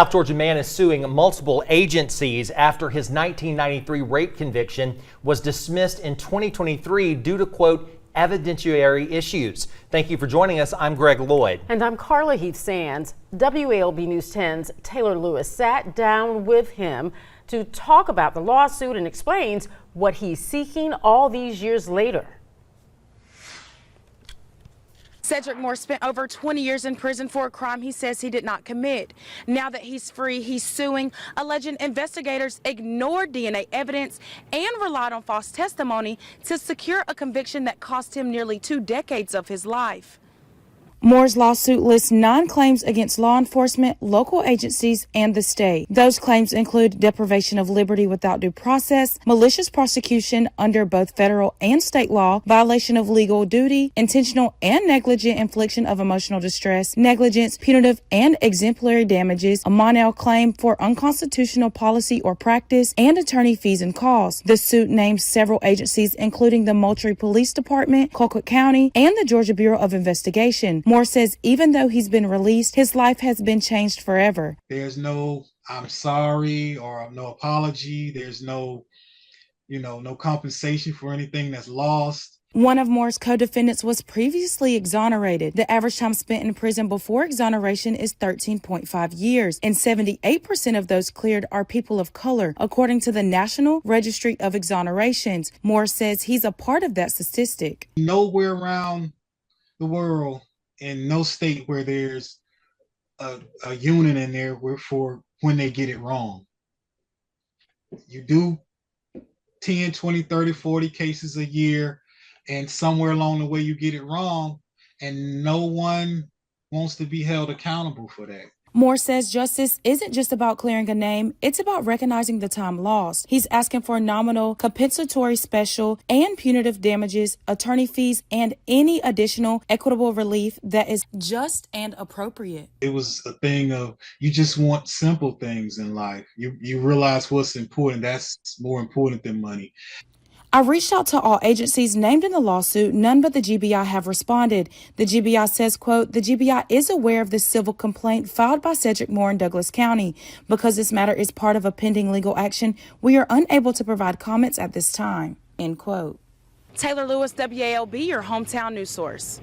South Georgia man is suing multiple agencies after his 1993 rape conviction was dismissed in 2023 due to, quote, evidentiary issues. Thank you for joining us. I'm Greg Lloyd. And I'm Carla Heath Sands. WALB News 10's Taylor Lewis sat down with him to talk about the lawsuit and explains what he's seeking all these years later. Sedrick Moore spent over 20 years in prison for a crime he says he did not commit. Now that he's free, he's suing, alleging investigators ignored DNA evidence and relied on false testimony to secure a conviction that cost him nearly 2 decades of his life. Moore's lawsuit lists 9 claims against law enforcement, local agencies, and the state. Those claims include deprivation of liberty without due process, malicious prosecution under both federal and state law, violation of legal duty, intentional and negligent infliction of emotional distress, negligence, punitive and exemplary damages, a Monell claim for unconstitutional policy or practice, and attorney fees and costs. The suit names several agencies, including the Moultrie Police Department, Colquitt County, and the Georgia Bureau of Investigation. Moore says even though he's been released, his life has been changed forever. There's no I'm sorry or no apology. There's no compensation for anything that's lost. One of Moore's co-defendants was previously exonerated. The average time spent in prison before exoneration is 13.5 years, and 78% of those cleared are people of color, according to the National Registry of Exonerations. Moore says he's a part of that statistic. Nowhere around the world, in no state where there's a unit in there for when they get it wrong. You do 10, 20, 30, 40 cases a year, and somewhere along the way you get it wrong, and no one wants to be held accountable for that. Moore says justice isn't just about clearing a name, it's about recognizing the time lost. He's asking for nominal, compensatory special, and punitive damages, attorney fees, and any additional equitable relief that is just and appropriate. It was a thing of you just want simple things in life. You realize what's important. That's more important than money. I reached out to all agencies named in the lawsuit. None but the GBI have responded. The GBI says, quote, the GBI is aware of this civil complaint filed by Sedrick Moore in Douglas County. Because this matter is part of a pending legal action, we are unable to provide comments at this time, end quote. Taylor Lewis, WALB, your hometown news source.